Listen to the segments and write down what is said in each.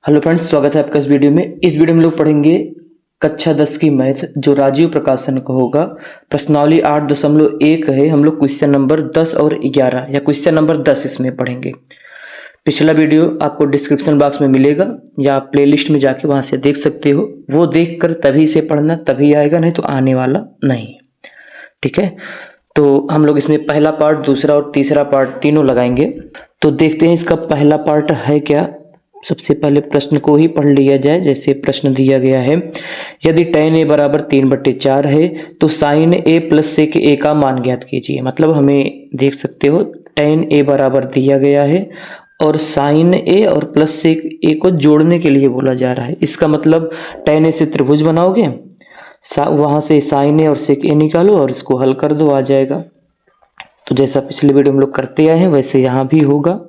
Hello friends, स्वागत है आपका इस वीडियो में। इस वीडियो में लोग पढ़ेंगे कक्षा 10 की मैथ जो राजीव प्रकाशन का होगा। प्रश्नावली 8.1 है। हम लोग क्वेश्चन नंबर 10 और 11 या क्वेश्चन नंबर 10 इसमें पढ़ेंगे। पिछला वीडियो आपको डिस्क्रिप्शन बॉक्स में मिलेगा या आप प्लेलिस्ट में जाके वहां से देख सकते हो। वो देख कर तभी से पढ़ना, तभी आएगा, नहीं तो आने वाला नहीं। ठीक है, तो हम लोग इसमें पहला पार्ट, दूसरा और तीसरा पार्ट तीनों लगाएंगे। तो देखते हैं इसका पहला पार्ट है क्या। सबसे पहले प्रश्न को ही पढ़ लिया जाए। जैसे प्रश्न दिया गया है, यदि tan a बराबर 3/4 है तो sin a plus sec a का मान ज्ञात कीजिए। मतलब हमें देख सकते हो tan a बराबर दिया गया है और sin a और प्लस sec a को जोड़ने के लिए बोला जा रहा है। इसका मतलब tan a से त्रिभुज बनाओगे, वहां से sin a और sec a निकालो और इसको हल कर दो, आ जाएगा। तो जैसा पिछले वीडियो हम लोग करते आए हैं वैसे यहाँ भी होगा।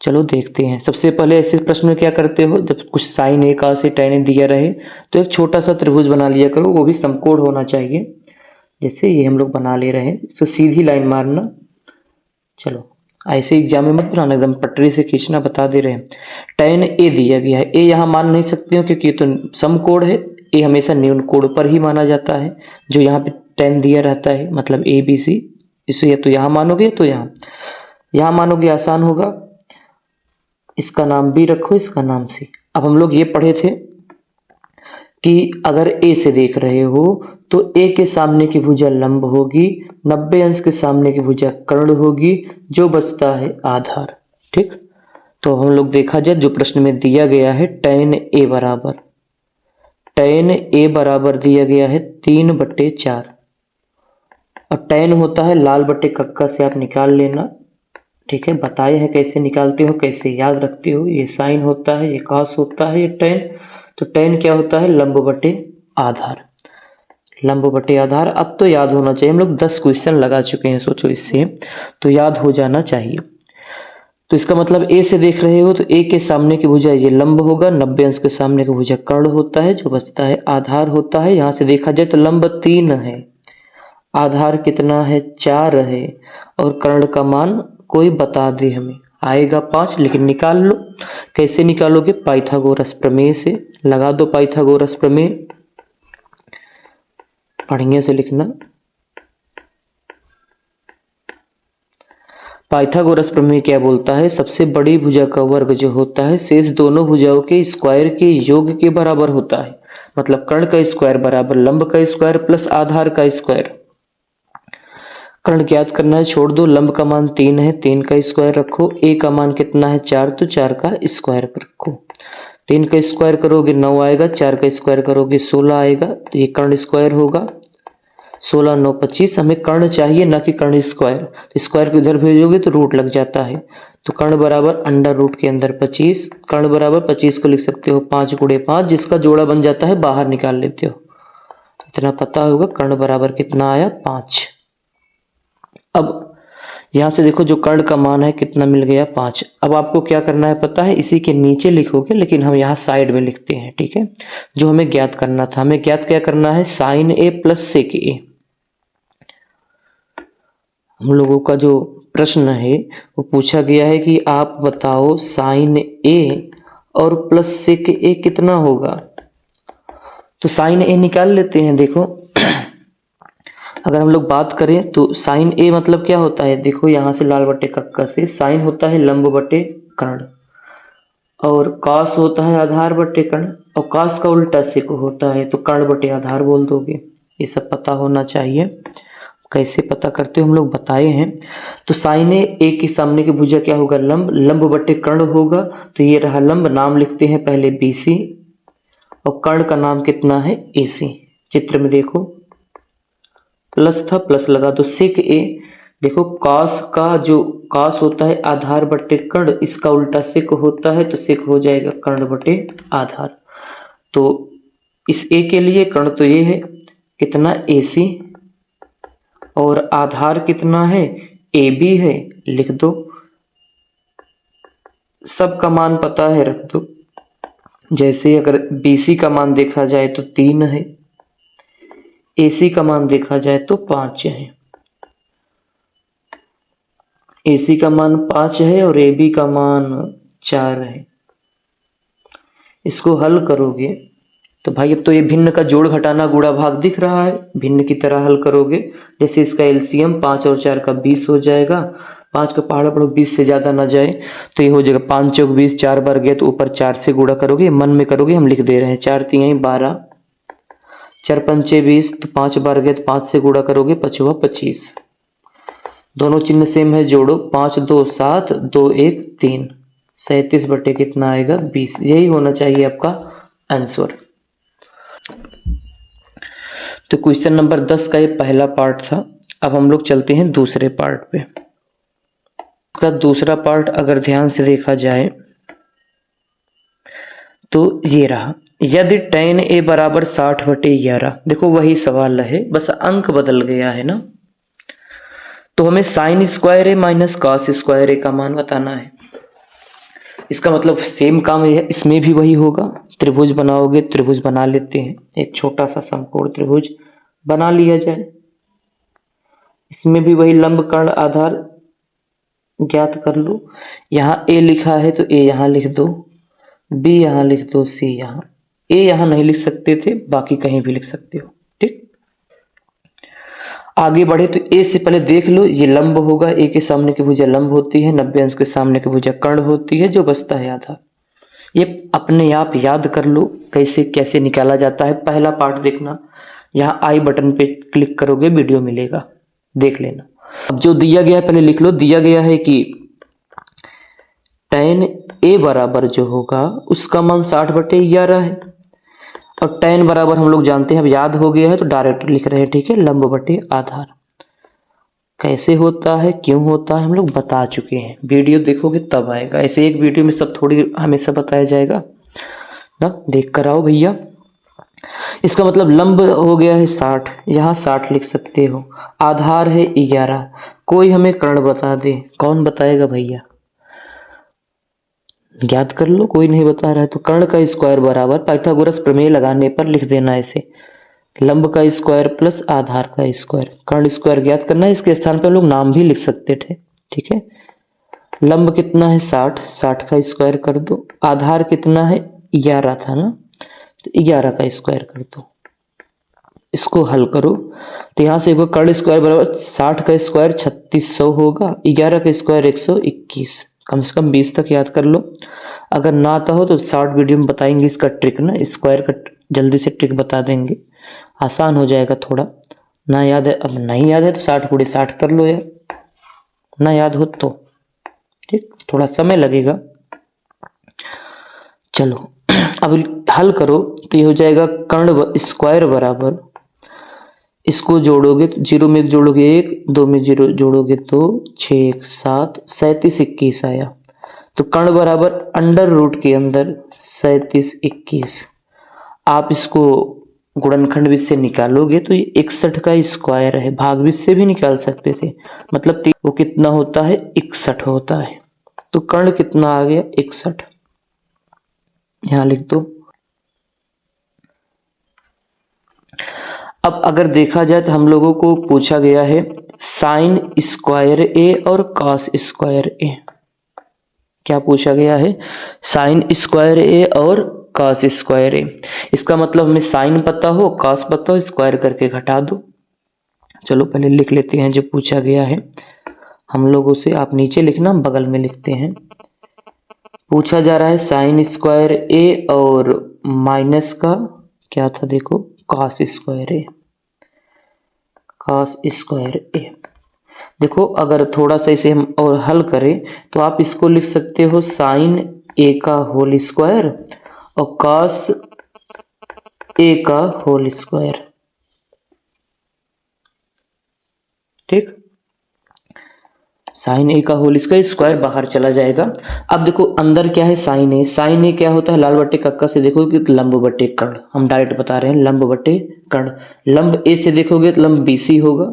चलो देखते हैं। सबसे पहले ऐसे प्रश्न में क्या करते हो, जब कुछ साइन ए का से tan दिया रहे तो एक छोटा सा त्रिभुज बना लिया करो, वो भी समकोण होना चाहिए। जैसे ये हम लोग बना ले रहे हैं, इसको सीधी लाइन मारना। चलो ऐसे एग्जाम में मत बनाना, एकदम पटरी से खींचना, बता दे रहे हैं। tan ए दिया गया है, ए यहाँ मान नहीं सकते हो क्योंकि ये तो समकोण है। ए हमेशा न्यून कोण पर ही माना जाता है, जो यहाँ पे tan दिया रहता है, मतलब ए बी सी। इसे या तो यहाँ मानोगे तो यहाँ मानोगे, आसान होगा। इसका नाम बी रखो, इसका नाम सी। अब हम लोग ये पढ़े थे कि अगर ए से देख रहे हो तो ए के सामने की भुजा लंब होगी, 90 अंश के सामने की भुजा कर्ण होगी, जो बचता है आधार। ठीक, तो हम लोग देखा जाए जो प्रश्न में दिया गया है, tan ए बराबर दिया गया है 3/4 और tan होता है लाल बटे कक्का से आप निकाल लेना। ठीक है, बताए हैं कैसे निकालते हो, कैसे याद रखते हो। ये साइन होता है, ये कॉस होता है, ये tan। तो tan क्या होता है, लंब बटे आधार। लंब बटे आधार अब तो याद होना चाहिए। हम लोग 10 क्वेश्चन लगा चुके हैं, सोचो इससे तो याद हो जाना चाहिए। तो इसका मतलब ए से देख रहे हो तो ए के सामने की भुजा ये लंब होगा, 90 अंश के सामने की भुजा कर्ण होता है, जो बचता है आधार होता है। यहाँ से देखा जाए तो लंब 3 है, आधार कितना है, 4 है, और कर्ण का मान कोई बता दे हमें, आएगा 5। लेकिन निकाल लो। कैसे निकालोगे, पाइथागोरस प्रमेय से लगा दो। पाइथागोरस प्रमेय बढ़िया से लिखना। पाइथागोरस प्रमेय क्या बोलता है, सबसे बड़ी भुजा का वर्ग जो होता है शेष दोनों भुजाओं के स्क्वायर के योग के बराबर होता है। मतलब कर्ण का स्क्वायर बराबर लंब का स्क्वायर प्लस आधार का स्क्वायर। कर्ण ज्ञात करना है, छोड़ दो। लंब का मान 3 है, 3 का स्क्वायर रखो। ए का मान कितना है, 4, तो 4 का स्क्वायर रखो। 3 का स्क्वायर करोगे 9 आएगा, 4 का स्क्वायर करोगे 16 आएगा। तो ये कर्ण स्क्वायर होगा। 16 9 25। हमें कर्ण चाहिए ना कि कर्ण स्क्वायर। तो स्क्वायर को इधर भेजोगे तो रूट लग जाता है। तो कर्ण बराबर अंडर रूट के अंदर 25। कर्ण बराबर 25 को लिख सकते हो 5 गुणे 5, जिसका जोड़ा बन जाता है, बाहर निकाल लेते हो। इतना पता होगा, कर्ण बराबर कितना आया, 5। अब यहां से देखो जो कर्ण का मान है कितना मिल गया, 5। अब आपको क्या करना है पता है, इसी के नीचे लिखोगे, लेकिन हम यहाँ साइड में लिखते हैं। ठीक है, जो हमें ज्ञात करना था, हमें ज्ञात क्या करना है, साइन ए प्लस सेक ए। हम लोगों का जो प्रश्न है वो पूछा गया है कि आप बताओ साइन ए और प्लस सेक ए कितना होगा। तो साइन ए निकाल लेते हैं। देखो अगर हम लोग बात करें तो साइन ए मतलब क्या होता है, देखो यहाँ से लाल बटे कक्का से साइन होता है लंब बटे कर्ण, और कॉस होता है आधार बटे कर्ण, और कॉस का उल्टा सेक होता है, तो कर्ण बटे आधार बोल दोगे। ये सब पता होना चाहिए। कैसे पता करते हो हम लोग बताए हैं। तो साइन ए के सामने की भुजा क्या होगा, लंब, लंब बटे कर्ण होगा। तो ये रहा लंब, नाम लिखते हैं पहले BC, और कर्ण का नाम कितना है, AC। चित्र में देखो प्लस था, प्लस लगा दो। सेक ए, देखो कॉस का जो कॉस होता है आधार बटे कर्ण, इसका उल्टा सेक होता है, तो सेक हो जाएगा कर्ण बटे आधार। तो इस ए के लिए कर्ण तो ये है कितना, AC, और आधार कितना है, AB है, लिख दो। सबका मान पता है, रख दो। जैसे अगर BC का मान देखा जाए तो 3 है, AC का मान देखा जाए तो 5 है। AC का मान 5 है और AB का मान 4 है। इसको हल करोगे तो भाई अब तो ये भिन्न का जोड़ घटाना गुणा भाग दिख रहा है, भिन्न की तरह हल करोगे। जैसे इसका एलसीएम 5 और 4 का 20 हो जाएगा, 5 का पहाड़ा पढ़ो 20 से ज़्यादा ना जाए तो ये हो जाएगा 5 चौक 20, 4 बार गया तो ऊपर 4 से गुणा करोगे, मन में करोगे, हम लिख दे रहे हैं 4 तिहाई 12, 4 पंचे 20, तो 5 बार गया तो 5 से गुणा करोगे, 5 हुआ 25। दोनों चिन्ह सेम है, जोड़ो, 5 2 7, 2 1 3, 37 बटे कितना आएगा 20। यही होना चाहिए आपका आंसर। तो क्वेश्चन नंबर 10 का ये पहला पार्ट था। अब हम लोग चलते हैं दूसरे पार्ट पे। इसका दूसरा पार्ट अगर ध्यान से देखा जाए तो ये रहा, यदि tan a बराबर 60 बटे 11, देखो वही सवाल है, बस अंक बदल गया है ना, तो हमें साइन स्क्वायर ए माइनस कॉस स्क्वायर ए का मान बताना है। इसका मतलब सेम काम है, इसमें भी वही होगा। त्रिभुज बनाओगे, त्रिभुज बना लेते हैं, एक छोटा सा समकोण त्रिभुज बना लिया जाए। इसमें भी वही लंब कर्ण आधार ज्ञात कर लो। यहाँ ए लिखा है तो ए यहाँ लिख दो, बी यहाँ लिख दो, सी यहाँ। ए यहाँ नहीं लिख सकते थे, बाकी कहीं भी लिख सकते हो, ठीक। आगे बढ़े तो ए से पहले देख लो, ये लंब होगा, ए के सामने की भुजा लंब होती है, 90 अंश के सामने की भुजा कर्ण होती है, जो बचता है आधार। ये अपने आप याद कर लो कैसे कैसे निकाला जाता है। पहला पार्ट देखना, यहाँ आई बटन पे क्लिक करोगे, वीडियो मिलेगा, देख लेना। अब जो दिया गया है पहले लिख लो। दिया गया है कि tan a बराबर जो होगा उसका मान 60 बटे 11 है, और tan बराबर हम लोग जानते हैं, अब याद हो गया है तो डायरेक्ट लिख रहे हैं, ठीक है, लंब बटे आधार। कैसे होता है, क्यों होता है, हम लोग बता चुके हैं, वीडियो देखोगे तब आएगा। ऐसे एक वीडियो में सब थोड़ी हमेशा बताया जाएगा ना, देख कर आओ भैया। इसका मतलब लंब हो गया है 60, यहाँ 60 लिख सकते हो, आधार है 11, कोई हमें कर्ण बता दे, कौन बताएगा भैया, ज्ञात कर लो, कोई नहीं बता रहा है तो कर्ण का स्क्वायर बराबर पाइथागोरस प्रमेय लगाने पर लिख देना ऐसे, लंब का स्क्वायर प्लस आधार का स्क्वायर। कर्ण स्क्वायर ज्ञात करना है, इसके स्थान पर हम लोग नाम भी लिख सकते थे, ठीक है। लंब कितना है 60, 60 का स्क्वायर कर दो, आधार कितना है 11 था ना, तो 11 का स्क्वायर कर दो। इसको हल करो तो यहाँ से कर्ण स्क्वायर बराबर 60 का स्क्वायर 3600 होगा, 11 का स्क्वायर 121, कम से कम 20 तक याद कर लो। अगर ना आता हो तो शॉर्ट वीडियो में बताएंगे इसका ट्रिक ना, स्क्वायर का जल्दी से ट्रिक बता देंगे, आसान हो जाएगा थोड़ा। ना याद है, अब नहीं याद है तो 60 गुणे 60 कर लो यार, ना याद हो तो, ठीक, थोड़ा समय लगेगा। चलो अब हल करो तो ये हो जाएगा कर्ण स्क्वायर बराबर, इसको जोड़ोगे तो 0 में 1 जोड़ोगे 1, 2 में 0 जोड़ोगे तो 6 1 7, 37 21 आया। तो कर्ण बराबर अंडर रूट के अंदर 37 21। आप इसको गुणनखंड से निकालोगे तो ये 61 का स्क्वायर है, भाग से भी निकाल सकते थे, मतलब वो कितना होता है 61 होता है। तो कर्ण कितना आ गया 61, यहां लिख दो। अब अगर देखा जाए तो हम लोगों को पूछा गया है साइन स्क्वायर ए और कॉस स्क्वायर ए। क्या पूछा गया है, साइन स्क्वायर ए और कॉस स्क्वायर ए। इसका मतलब हमें साइन पता हो, कॉस पता हो, स्क्वायर करके घटा दो। चलो पहले लिख लेते हैं जो पूछा गया है हम लोगों से, आप नीचे लिखना, बगल में लिखते हैं। पूछा जा रहा है साइन स्क्वायर ए और माइनस का क्या था, देखो कॉस स्क्वायर ए, कॉस स्क्वायर ए। देखो अगर थोड़ा सा इसे हम और हल करें तो आप इसको लिख सकते हो साइन ए का होल स्क्वायर और कॉस ए का होल स्क्वायर, ठीक। साइन ए का होल स्क्वायर, स्क्वायर बाहर चला जाएगा। अब देखो अंदर क्या है साइन ए, साइन ए क्या होता है, लाल बट्टे कक्का से देखोगे कि लंब बट्टे कर्ण, हम डायरेक्ट बता रहे हैं लंब बट्टे कर्ण। लंब ए से देखोगे तो लंब बीसी होगा,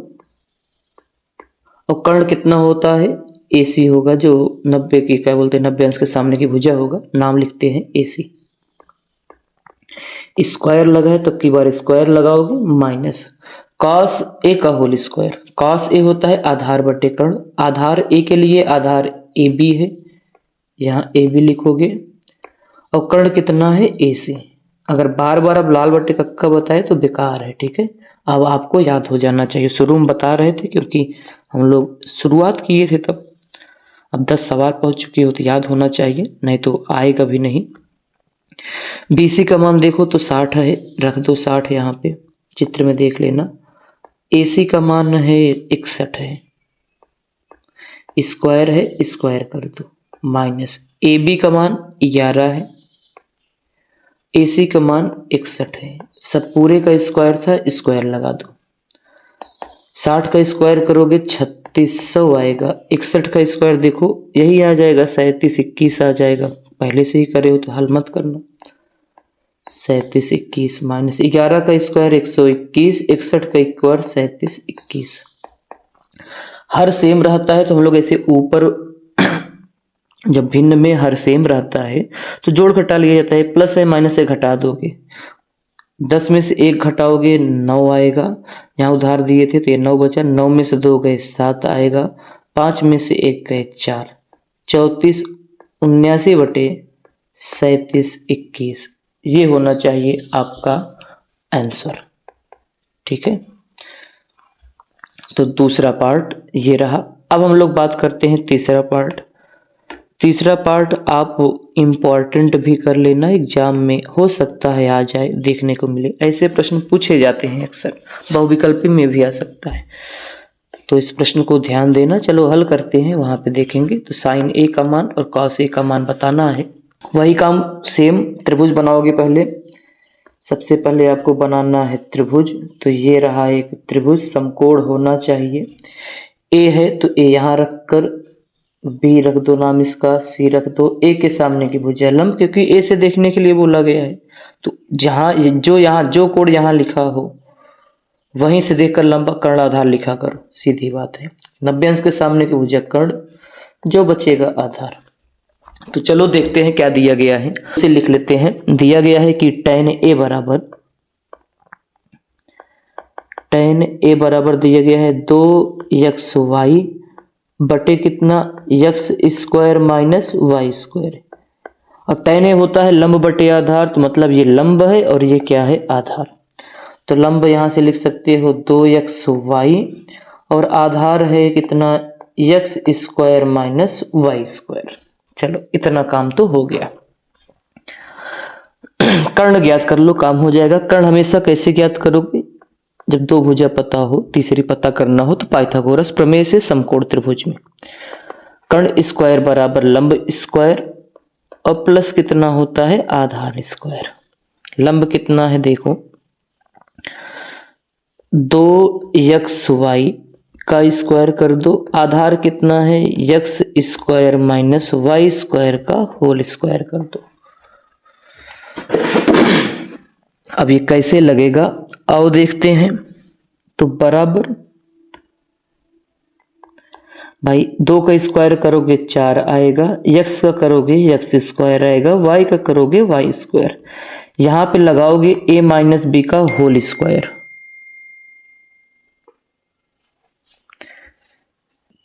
और कर्ण कितना होता है एसी होगा, जो 90 की क्या बोलते हैं 90 अंश के सामने की भुजा होगा, नाम लिखते हैं एसी। स्क्वायर लगा है तो की बार स्क्वायर लगाओगे माइनस कॉस ए का होल स्क्वायर। कॉस ए होता है आधार बटे कर्ण, आधार ए के लिए आधार ए बी है, यहाँ ए बी लिखोगे, और कर्ण कितना है AC। अगर बार बार अब लाल बट्टे कक्का बताए तो बेकार है, ठीक है। अब आपको याद हो जाना चाहिए, शुरू में बता रहे थे क्योंकि हम लोग शुरुआत किए थे तब। अब 10 सवाल पहुंच चुके हो तो याद होना चाहिए, नहीं तो आएगा भी नहीं। BC का मान देखो तो 60 है, रख दो 60 यहाँ पे, चित्र में देख लेना। AC का मान है 61 है, स्क्वायर है, स्क्वायर कर दो, माइनस AB का मान 11 है, AC का मान 61 है, सब पूरे का स्क्वायर था, स्क्वायर लगा दो। 60 का स्क्वायर करोगे 3600 आएगा, 61 का स्क्वायर देखो यही आ जाएगा 37 21 आ जाएगा, पहले से ही करे हो तो हल मत करना। 37 21 माइनस 11 का स्क्वायर 121, 61 का स्क्वायर 37 21। हर सेम रहता है तो हम लोग ऐसे ऊपर जब भिन्न में हर सेम रहता है तो जोड़ घटा लिया जाता है, प्लस है माइनस है घटा दोगे, 10 में से 1 घटाओगे 9 आएगा, यहाँ उधार दिए थे तो ये 9 बचा, 9 में से 2 गए 7 आएगा, 5 में से 1 गए 4, 34 79/37 21, ये होना चाहिए आपका आंसर, ठीक है। तो दूसरा पार्ट ये रहा। अब हम लोग बात करते हैं तीसरा पार्ट। तीसरा पार्ट आप इम्पॉर्टेंट भी कर लेना, एग्जाम में हो सकता है आ जाए, देखने को मिले, ऐसे प्रश्न पूछे जाते हैं अक्सर, बहुविकल्पी में भी आ सकता है, तो इस प्रश्न को ध्यान देना। चलो हल करते हैं, वहां पे देखेंगे। तो साइन A का मान और कॉस A का मान बताना है, वही काम सेम, त्रिभुज बनाओगे पहले। सबसे पहले आपको बनाना है त्रिभुज, तो ये रहा एक त्रिभुज, समकोण होना चाहिए। A है तो A यहाँ रखकर, B रख दो नाम इसका, C रख दो, A के सामने की भुजा लंब, क्योंकि A से देखने के लिए बोला गया है, तो जहाँ जो कोण यहाँ लिखा हो वहीं से देखकर लंबा कर्ण आधार लिखा करो, सीधी बात है। 90 अंश के सामने की भुजा कर्ण, जो बचेगा आधार। तो चलो देखते हैं क्या दिया गया है, इसे लिख लेते हैं। दिया गया है कि tan A बराबर दिया गया है 2xy बटे कितना, x square minus Y square. अब tan A होता है लंब बटे आधार, तो मतलब ये लंब है और ये क्या है, आधार। तो लंब यहां से लिख सकते हो 2xy और आधार है कितना, x square minus Y square. चलो इतना काम तो हो गया। कर्ण ज्ञात कर लो, काम हो जाएगा। कर्ण हमेशा कैसे ज्ञात करोगे, जब दो भुजा पता हो, तीसरी पता करना हो तो पाइथागोरस प्रमेय से समकोण त्रिभुज में कर्ण स्क्वायर बराबर लंब स्क्वायर और प्लस कितना होता है, आधार स्क्वायर। लंब कितना है देखो, 2xy का स्क्वायर कर दो, आधार कितना है, x square minus Y square का होल स्क्वायर कर दो। अब ये कैसे लगेगा आओ देखते हैं। तो बराबर भाई 2 का स्क्वायर करोगे 4 आएगा, x का करोगे x स्क्वायर आएगा, y का करोगे y स्क्वायर, यहां पे लगाओगे a माइनस बी का होल स्क्वायर।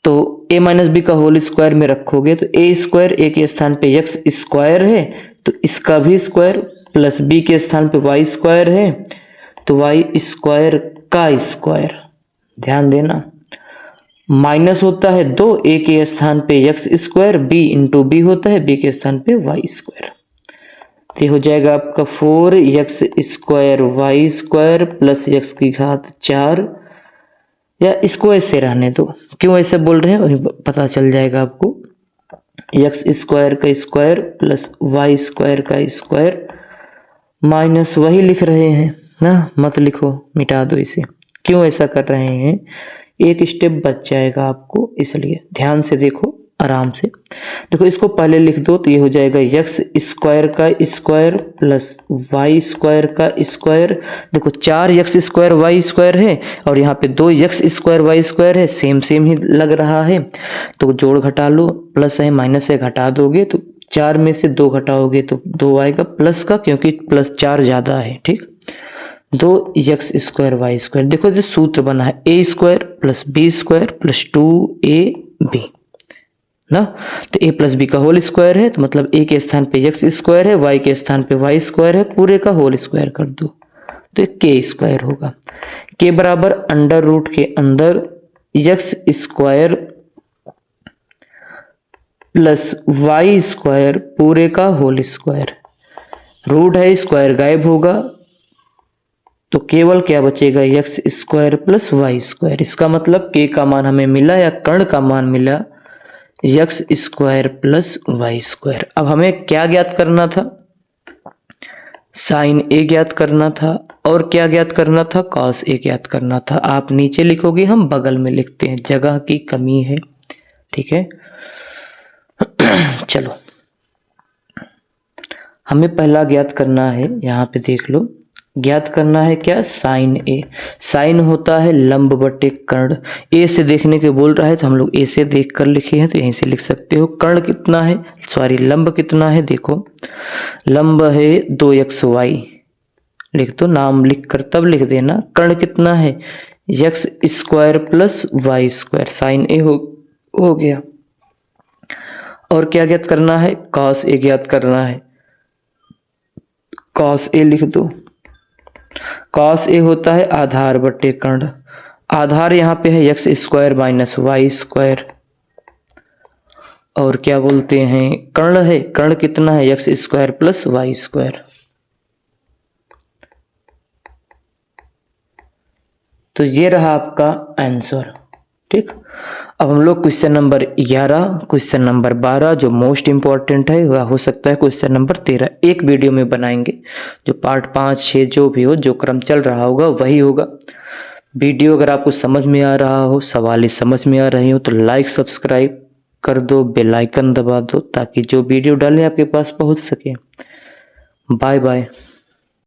तो a माइनस बी का होल स्क्वायर में रखोगे तो a स्क्वायर, a के स्थान पे x स्क्वायर है तो इसका भी स्क्वायर, प्लस b के स्थान पे y स्क्वायर है तो y स्क्वायर का स्क्वायर। ध्यान देना, माइनस होता है 2, a के स्थान पे x square, b into B होता है b के स्थान पे y स्क्वायर। तो हो जाएगा आपका 4x square Y square plus x की घात 4, या इसको ऐसे रहने दो, क्यों ऐसे बोल रहे हैं वही पता चल जाएगा आपको। x स्क्वायर का स्क्वायर प्लस वाई स्क्वायर का स्क्वायर माइनस वही लिख रहे हैं ना, मत लिखो, मिटा दो इसे। क्यों ऐसा कर रहे हैं, एक स्टेप बच जाएगा आपको, इसलिए ध्यान से देखो, आराम से देखो। इसको पहले लिख दो तो ये हो जाएगा x स्क्वायर का स्क्वायर प्लस वाई स्क्वायर का स्क्वायर। देखो 4x स्क्वायर वाई स्क्वायर है और यहाँ पे 2x स्क्वायर वाई स्क्वायर है, सेम सेम ही लग रहा है, तो जोड़ घटा लो, प्लस है माइनस है घटा दोगे तो 4 में से 2 घटाओगे तो 2 आएगा प्लस का, क्योंकि प्लस 4 ज्यादा है, ठीक। 2x स्क्वायर वाई स्क्वायर, देखो जो सूत्र बना है a square plus B square plus 2ab, ना। तो ए प्लस बी का होल स्क्वायर है, तो मतलब ए के स्थान पे एक्स स्क्वायर है, वाई के स्थान पे वाई स्क्वायर है, पूरे का होल स्क्वायर कर दो तो के स्क्वायर होगा। के बराबर अंडर रूट के अंदर X square plus Y square पूरे का होल स्क्वायर। रूट है, स्क्वायर गायब होगा, तो केवल क्या बचेगा, X square plus Y square. इसका मतलब के का मान हमें मिला या कर्ण का मान मिला X square plus Y square. अब हमें क्या ज्ञात करना था, साइन ए ज्ञात करना था, और क्या ज्ञात करना था, कॉस ए ज्ञात करना था। आप नीचे लिखोगे, हम बगल में लिखते हैं, जगह की कमी है, ठीक है। चलो, हमें पहला ज्ञात करना है, यहां पे देख लो, ज्ञात करना है क्या, साइन ए। साइन होता है लंब बटे कर्ण। ए से देखने के बोल रहा है तो हम लोग ए से देख कर लिखे हैं, तो यहीं से लिख सकते हो। कर्ण कितना है, सॉरी लंब कितना है, देखो लंब है 2xy, लिख दो, नाम लिख कर तब लिख देना। कर्ण कितना है, x square plus Y square, sine A हो गया। और क्या ज्ञात करना है, कॉस ए ज्ञात करना है, कॉस ए लिख दो। कॉस ए होता है आधार बटे कर्ण। आधार यहाँ पे है x square minus Y square, और क्या बोलते हैं, कर्ण है, कर्ण कितना है, x square plus Y square. तो ये रहा आपका आंसर, ठीक। अब हम लोग क्वेश्चन नंबर 11, क्वेश्चन नंबर 12 जो मोस्ट इंपॉर्टेंट है, वह हो सकता है क्वेश्चन नंबर 13, एक वीडियो में बनाएंगे। जो पार्ट 5, 6 जो भी हो, जो क्रम चल रहा होगा वही होगा। वीडियो अगर आपको समझ में आ रहा हो, सवाल समझ में आ रहे हो, तो लाइक सब्सक्राइब कर दो, बेल आइकन दबा दो, ताकि जो वीडियो डालें आपके पास पहुंच सके। Bye bye.